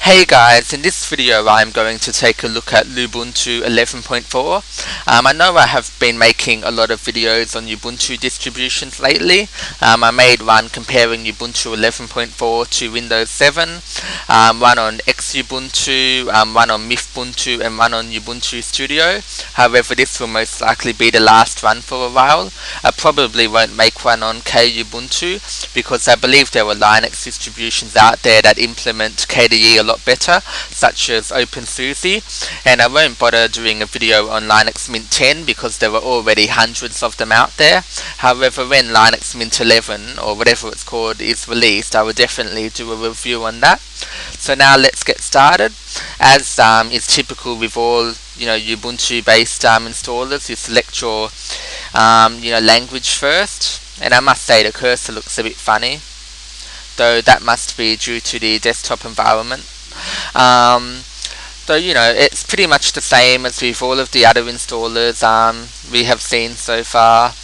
Hey guys, in this video I'm going to take a look at Lubuntu 11.4. I know I have been making a lot of videos on Ubuntu distributions lately. I made one comparing Ubuntu 11.4 to Windows 7, one on Xubuntu, one on Mythbuntu, and one on Ubuntu Studio. However, this will most likely be the last one for a while. I probably won't make one on Kubuntu because I believe there are Linux distributions out there that implement KDE a lot better, such as OpenSUSE, and I won't bother doing a video on Linux Mint 10 because there are already hundreds of them out there. However, when Linux Mint 11 or whatever it's called is released, I will definitely do a review on that. So now let's get started. As is typical with all Ubuntu based installers, you select your language first, and I must say the cursor looks a bit funny, though that must be due to the desktop environment. Though it's pretty much the same as with all of the other installers we have seen so far.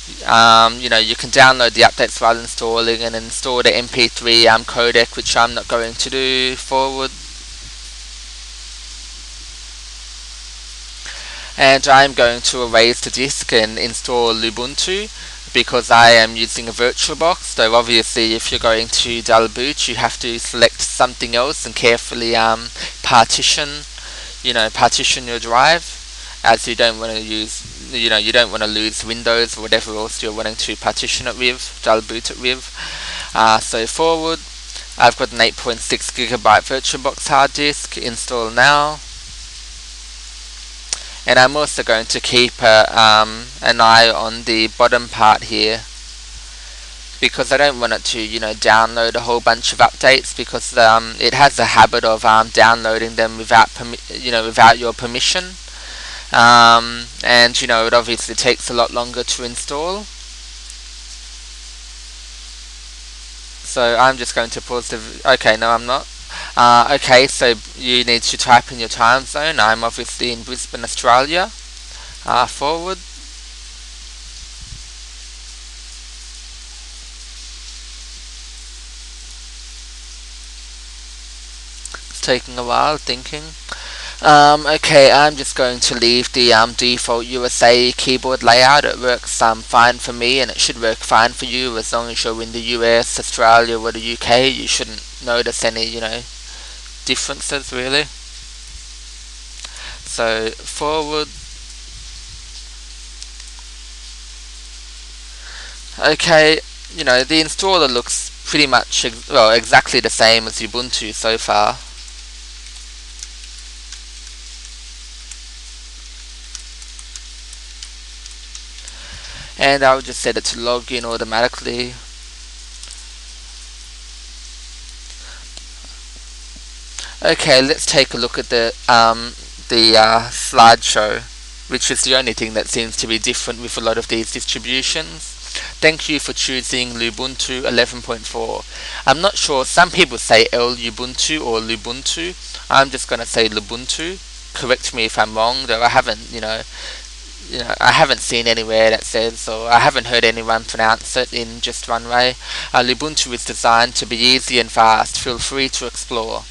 You can download the updates while installing and install the MP3 codec, which I'm not going to do forward. And I'm going to erase the disk and install Lubuntu because I am using a VirtualBox. Though obviously if you're going to dull boot, you have to select something else and carefully partition your drive, as you don't want to use you don't want to lose Windows or whatever else you're wanting to partition it with, dull boot it with. So forward, I've got an 8.6 gigabyte VirtualBox hard disk. Install now. And I'm also going to keep an eye on the bottom part here because I don't want it to download a whole bunch of updates, because it has a habit of downloading them without without your permission, and it obviously takes a lot longer to install. So I'm just going to pause the okay, no I'm not. Okay, so you need to type in your time zone. I'm obviously in Brisbane, Australia. Forward. It's taking a while thinking. Okay, I'm just going to leave the default USA keyboard layout. It works fine for me, and it should work fine for you as long as you're in the US, Australia, or the UK. You shouldn't notice any differences really. So forward. Okay, the installer looks pretty much exactly the same as Ubuntu so far. And I'll just set it to log in automatically. Okay, let's take a look at the slideshow, which is the only thing that seems to be different with a lot of these distributions. Thank you for choosing Lubuntu 11.4. I'm not sure, some people say Lubuntu or Lubuntu. I'm just going to say Lubuntu. Correct me if I'm wrong, though I haven't, I haven't seen anywhere that says, or I haven't heard anyone pronounce it in just one way. Lubuntu is designed to be easy and fast. Feel free to explore.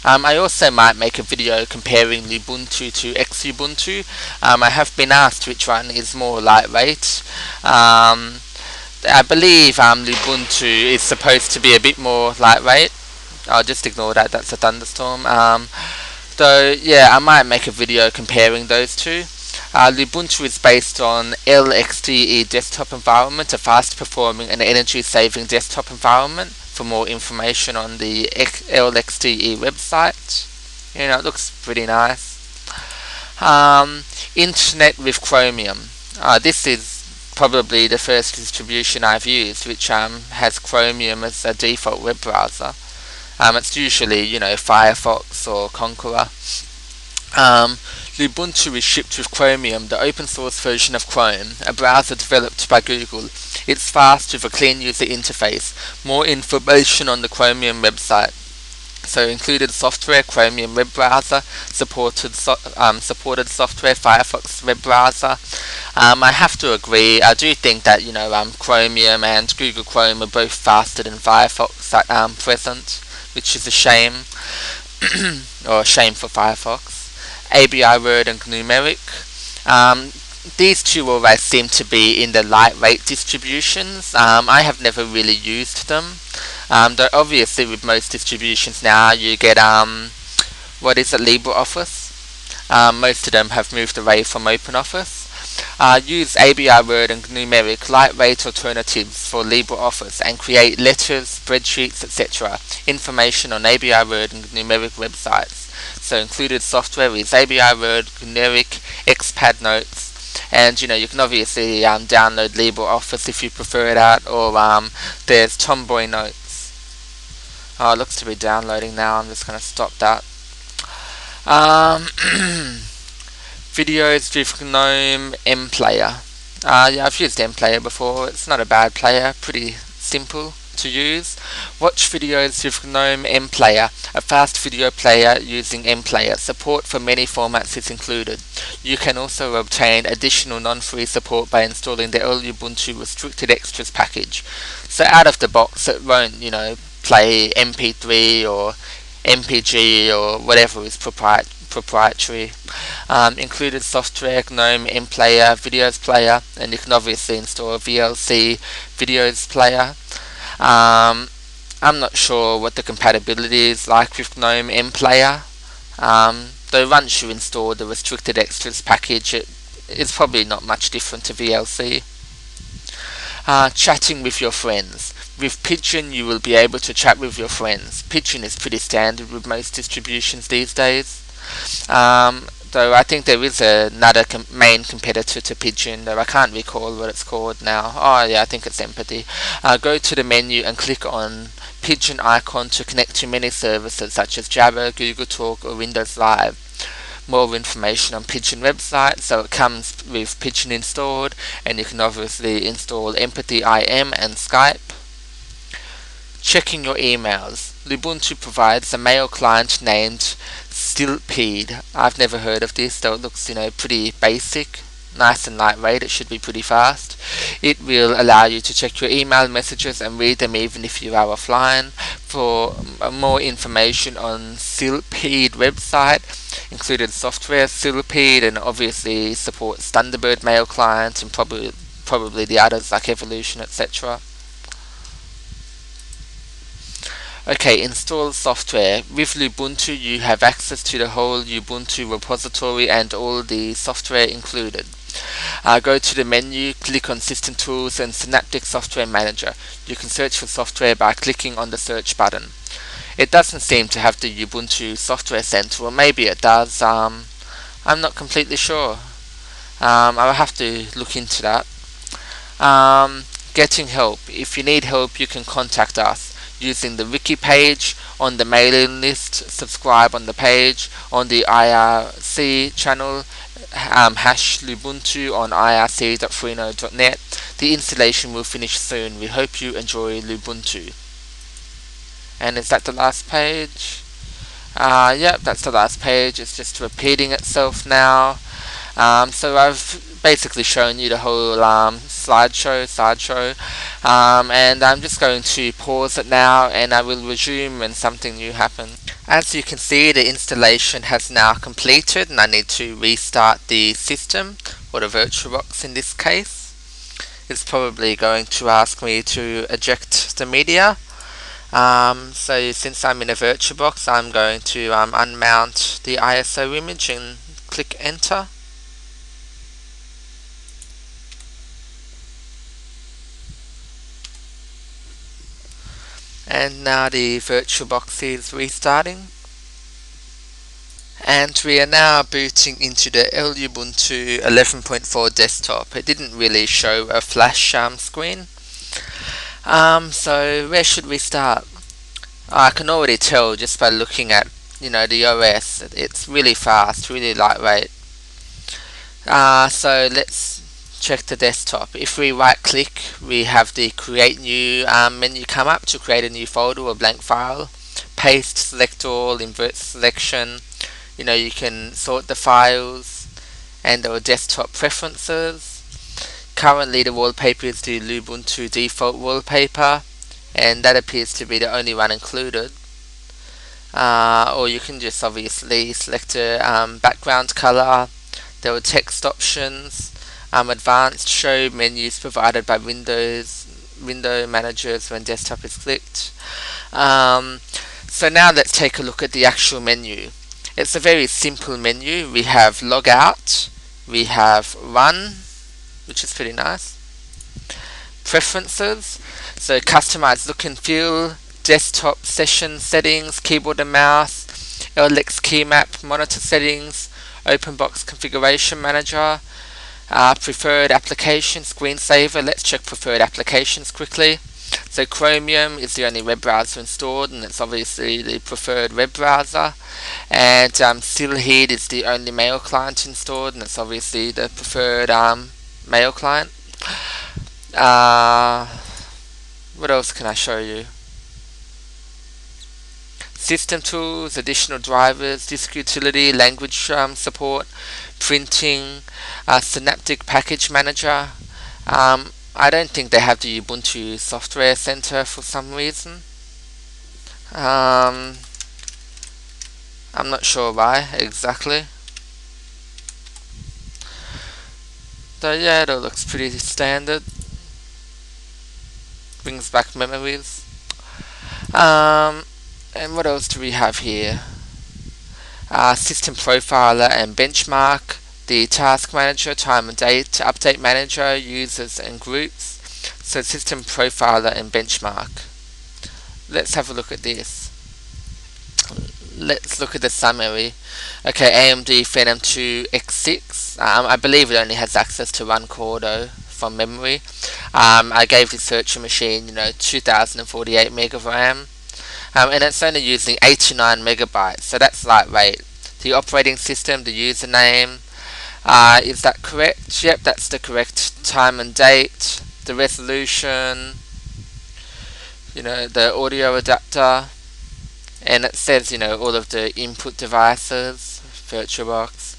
I also might make a video comparing Lubuntu to Xubuntu. I have been asked which one is more lightweight. I believe Lubuntu is supposed to be a bit more lightweight. I'll just ignore that, that's a thunderstorm. Though, yeah, I might make a video comparing those two. Lubuntu is based on LXDE desktop environment, a fast performing and energy saving desktop environment. For more information on the LXDE website, it looks pretty nice. Internet with Chromium. This is probably the first distribution I've used which has Chromium as a default web browser. It's usually Firefox or Conqueror. Lubuntu is shipped with Chromium, the open source version of Chrome, a browser developed by Google. It's fast with a clean user interface. More information on the Chromium website. So included software, Chromium web browser, supported software, Firefox web browser. I have to agree, I do think that Chromium and Google Chrome are both faster than Firefox at present. which is a shame, or a shame for Firefox. Ablword and numeric. These two always seem to be in the lightweight distributions. I have never really used them. Though obviously with most distributions now you get what is it, LibreOffice. Most of them have moved away from OpenOffice. Use Ablword and numeric lightweight alternatives for LibreOffice and create letters, spreadsheets, etc. Information on Ablword and numeric websites. So included software is Ablword, numeric, XPad Notes, and you can obviously download LibreOffice if you prefer that, or there's Tomboy Notes. Oh, it looks to be downloading now. I'm just going to stop that. Videos with gnome-mplayer. Yeah, I've used mplayer before. It's not a bad player, pretty simple to use. Watch videos with gnome-mplayer, a fast video player using mplayer. Support for many formats is included. You can also obtain additional non-free support by installing the Lubuntu Restricted Extras package. So out of the box it won't, play MP3 or MPG or whatever is proprietary. Included software, gnome-mplayer, videos player, and you can obviously install a VLC videos player. I'm not sure what the compatibility is like with gnome-mplayer, though once you install the restricted extras package it's probably not much different to VLC. Chatting with your friends. With Pigeon you will be able to chat with your friends. Pigeon is pretty standard with most distributions these days. Though I think there is another main competitor to Pigeon, though I can't recall what it's called now. Oh yeah, I think it's Empathy. Go to the menu and click on Pigeon icon to connect to many services such as Jabber, Google Talk or Windows Live. More information on Pigeon website, so it comes with Pigeon installed, and you can obviously install Empathy IM and Skype. Checking your emails. Lubuntu provides a mail client named Stilpede. I've never heard of this, though it looks pretty basic, nice and lightweight. It should be pretty fast. It will allow you to check your email messages and read them even if you are offline. For more information on Stilpede website, included software Stilpede, and obviously supports Thunderbird mail client and probably the others like Evolution, etc. Okay, install software. With Lubuntu you have access to the whole Ubuntu repository and all the software included. Go to the menu, click on System Tools and Synaptic Software Manager. You can search for software by clicking on the search button. It doesn't seem to have the Ubuntu Software Center, or maybe it does. I'm not completely sure. I'll have to look into that. Getting help. If you need help you can contact us using the wiki page, on the mailing list, subscribe on the page, on the IRC channel, hash Lubuntu on irc.freenode.net. The installation will finish soon. We hope you enjoy Lubuntu. And is that the last page? Yep, that's the last page. It's just repeating itself now. So I've basically shown you the whole slideshow, and I'm just going to pause it now and I will resume when something new happens. As you can see, the installation has now completed and I need to restart the system, or the VirtualBox in this case. It's probably going to ask me to eject the media. So since I'm in a VirtualBox I'm going to unmount the ISO image and click enter. And now the VirtualBox is restarting. And we are now booting into the Lubuntu 11.04 desktop. It didn't really show a flash screen. So where should we start? I can already tell just by looking at the OS. It's really fast, really lightweight. So let's check the desktop. If we right click we have the create new menu come up to create a new folder or blank file. Paste, select all, invert selection. You can sort the files and our desktop preferences. Currently the wallpaper is the Lubuntu default wallpaper, and that appears to be the only one included. or you can just obviously select a background color. There are text options, advanced show menus provided by window managers when desktop is clicked. So now let's take a look at the actual menu. It's a very simple menu. We have logout, we have run, which is pretty nice, preferences, so customize look and feel, desktop session settings, keyboard and mouse, LX key map, monitor settings, open box configuration manager, preferred application, screensaver. Let's check preferred applications quickly. So Chromium is the only web browser installed, and it's obviously the preferred web browser. And Silheed is the only mail client installed, and it's obviously the preferred mail client. What else can I show you? System tools, additional drivers, disk utility, language support, printing, Synaptic Package Manager. I don't think they have the Ubuntu Software Center for some reason. I'm not sure why exactly. So yeah, it all looks pretty standard. Brings back memories. And what else do we have here? System Profiler and Benchmark, the Task Manager, Time and Date, Update Manager, Users and Groups. So System Profiler and Benchmark. Let's have a look at this. Let's look at the summary. Okay, AMD Phenom 2 X6. I believe it only has access to 1 core though, from memory. I gave the virtual machine, 2048 meg of RAM. And it's only using 89 megabytes, so that's lightweight. The operating system, the username, is that correct? Yep, that's the correct time and date. The resolution, the audio adapter, and it says, all of the input devices, VirtualBox.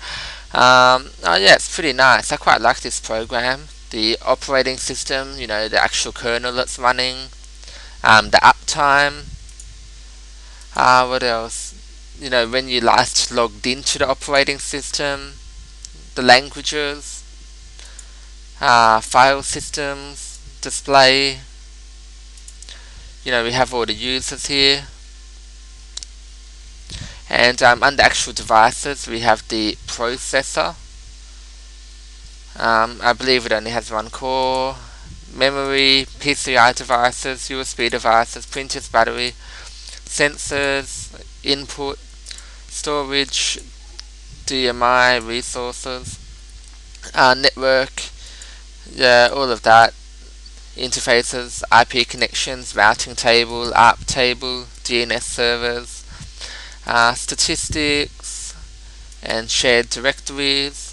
Oh yeah, it's pretty nice. I quite like this program. The operating system, the actual kernel that's running, the uptime. What else? When you last logged into the operating system, the languages, file systems, display. We have all the users here. And under actual devices, we have the processor. I believe it only has 1 core. Memory, PCI devices, USB devices, printers, battery, sensors, input, storage, DMI, resources, network, yeah, all of that, interfaces, IP connections, routing table, ARP table, DNS servers, statistics, and shared directories.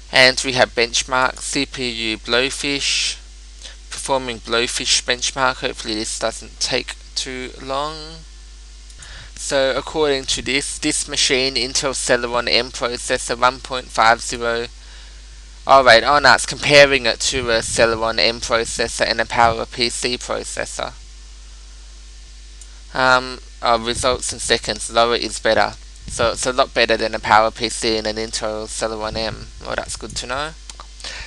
And we have benchmark, CPU Blowfish, performing Blowfish benchmark. Hopefully this doesn't take too long. So according to this machine, Intel Celeron M processor 1.50. Alright, oh no, it's comparing it to a Celeron M processor and a PowerPC processor. Results in seconds, lower is better. So it's a lot better than a PowerPC and an Intel Celeron M. Well, that's good to know.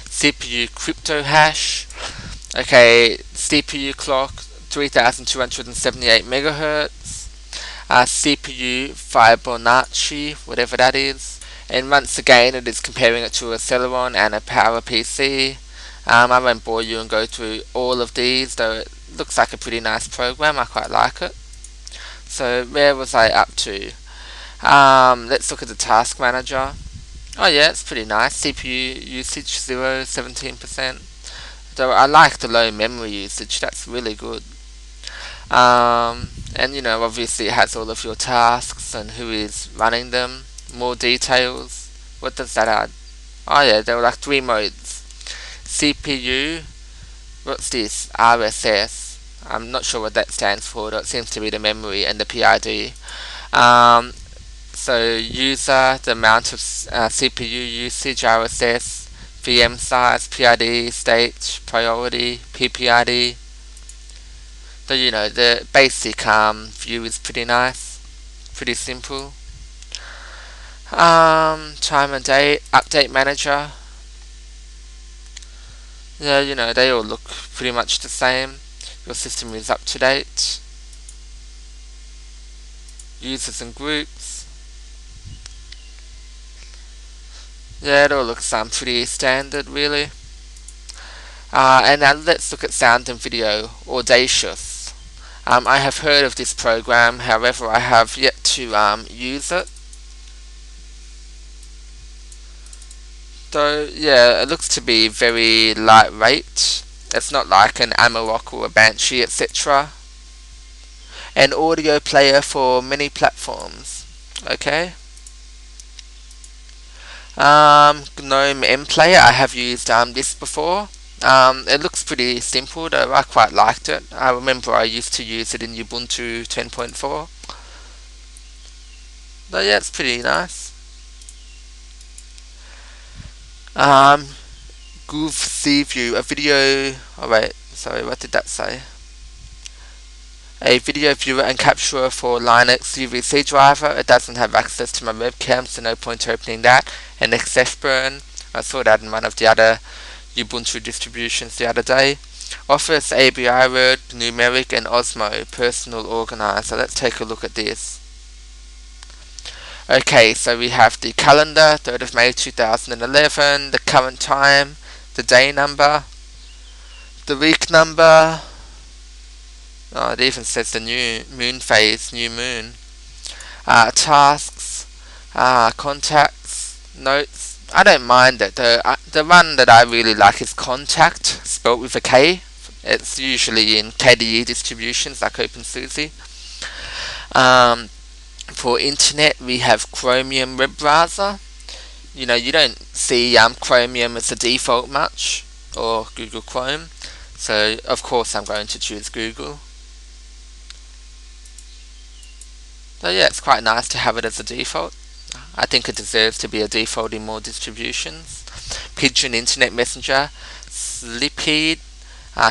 CPU crypto hash. Okay, CPU clock 3278 megahertz. CPU Fibonacci, whatever that is. And once again, it is comparing it to a Celeron and a PowerPC. I won't bore you and go through all of these, though it looks like a pretty nice program. I quite like it. So where was I up to? Let's look at the task manager. Oh yeah, it's pretty nice. CPU usage 17%. Though I like the low memory usage, that's really good. And obviously it has all of your tasks and who is running them. More details. What does that add? Oh yeah, there were like 3 modes. CPU, what's this? RSS. I'm not sure what that stands for, though it seems to be the memory and the PID. So user, the amount of CPU usage, RSS, VM size, PID, state, priority, PPID. So the basic view is pretty nice. pretty simple. Time and date, update manager. Yeah, you know, they all look pretty much the same. Your system is up to date. Users and groups. Yeah, it all looks pretty standard, really. And now let's look at sound and video. Audacious. I have heard of this program, however I have yet to use it. So yeah, it looks to be very lightweight. It's not like an Amarok or a Banshee, etc. An audio player for many platforms. Okay. gnome-mplayer, I have used this before. It looks pretty simple though, I quite liked it. I remember I used to use it in Ubuntu 10.4. But yeah, it's pretty nice. View, a video, oh wait, sorry, what did that say? A video viewer and capturer for Linux UVC driver. It doesn't have access to my webcam, so no point opening that. And XFburn, I saw that in one of the other Ubuntu distributions the other day. Office, Ablword, numeric, and Osmo, personal organizer. Let's take a look at this. Okay, so we have the calendar, 3rd of May 2011, the current time, the day number, the week number. Oh, it even says the new moon phase, new moon. Tasks, contacts, notes. I don't mind it. The one that I really like is contact, spelled with a K. It's usually in KDE distributions like OpenSUSE. For internet, we have Chromium web browser. You know, you don't see Chromium as a default much, or Google Chrome. So, of course, I'm going to choose Google. So yeah, it's quite nice to have it as a default. I think it deserves to be a default in more distributions. Pigeon Internet Messenger, Slipheed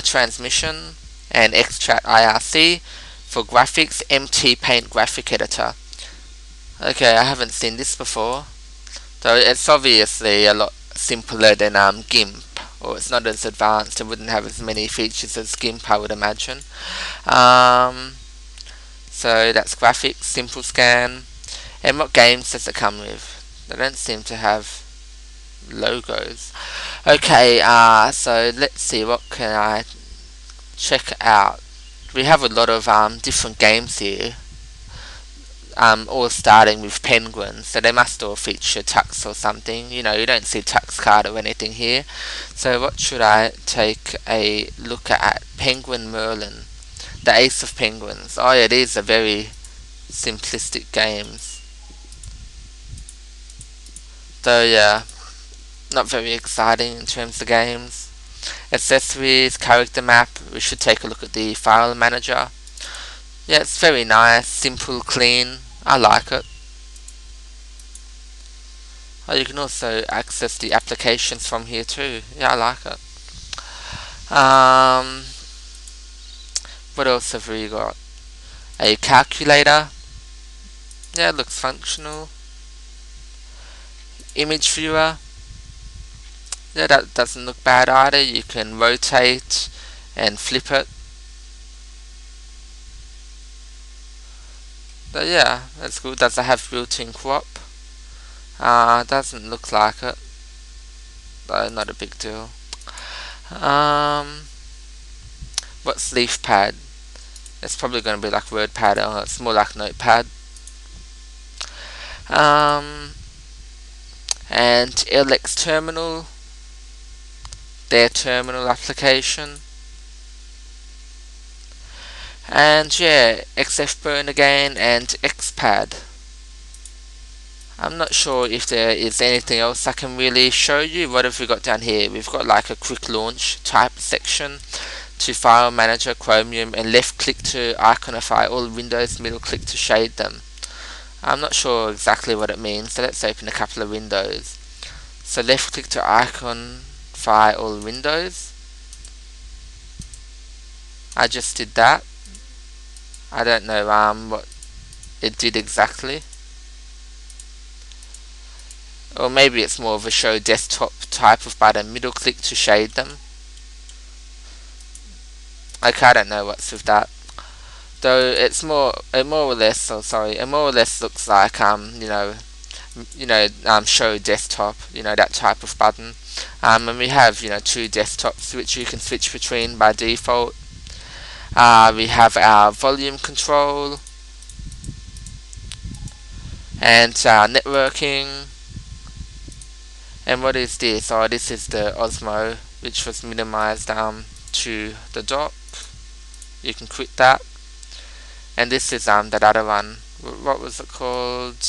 Transmission, and Extract IRC. For graphics, MT Paint Graphic Editor. Okay, I haven't seen this before. So it's obviously a lot simpler than GIMP, or it's not as advanced. It wouldn't have as many features as GIMP, I would imagine. So that's graphics, simple scan. And what games does it come with? They don't seem to have logos. Okay, so let's see, what can I check out? We have a lot of different games here. All starting with penguins, so they must all feature tux or something. You know, you don't see tux card or anything here. So what should I take a look at? Penguin Merlin. The Ace of Penguins. Oh yeah, these are very simplistic games. So yeah, not very exciting in terms of games. Accessories, character map. We should take a look at the file manager. Yeah, it's very nice, simple, clean. I like it. Oh, you can also access the applications from here too. Yeah, I like it. What else have we got? A calculator. Yeah, it looks functional. Image viewer. Yeah, that doesn't look bad either. You can rotate and flip it. But yeah, that's good. Does it have built-in crop? Doesn't look like it. But not a big deal. What's leaf pad? It's probably going to be like WordPad, or it's more like Notepad. And LX terminal, their terminal application. And yeah, XFburn again, and XPad. I'm not sure if there is anything else I can really show you. What have we got down here? We've got like a quick launch type section, to file manager, Chromium, and left click to iconify all windows, middle click to shade them. I'm not sure exactly what it means, so let's open a couple of windows. So left click to iconify all windows. I just did that. I don't know what it did exactly. Or maybe it's more of a show desktop type of button, middle click to shade them. Okay, I don't know what's with that. Though it more or less looks like show desktop, that type of button. And we have two desktops which you can switch between by default. We have our volume control and networking. And what is this? Oh, this is the Osmo, which was minimized to the dock. You can quit that. And this is that other one. What was it called?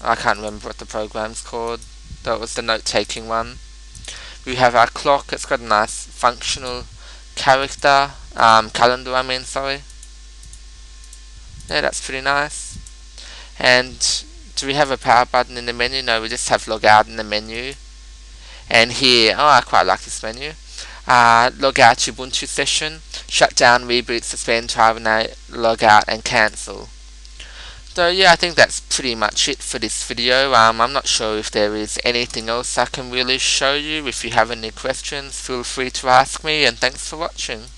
I can't remember what the program's called. That was the note-taking one. We have our clock. It's got a nice functional calendar. Sorry. Yeah, that's pretty nice. And do we have a power button in the menu? No, we just have log out in the menu. And here, I quite like this menu. Log out Ubuntu session, shut down, reboot, suspend, terminate, log out, and cancel. So yeah, I think that's pretty much it for this video. I'm not sure if there is anything else I can really show you. If you have any questions, feel free to ask me, and thanks for watching.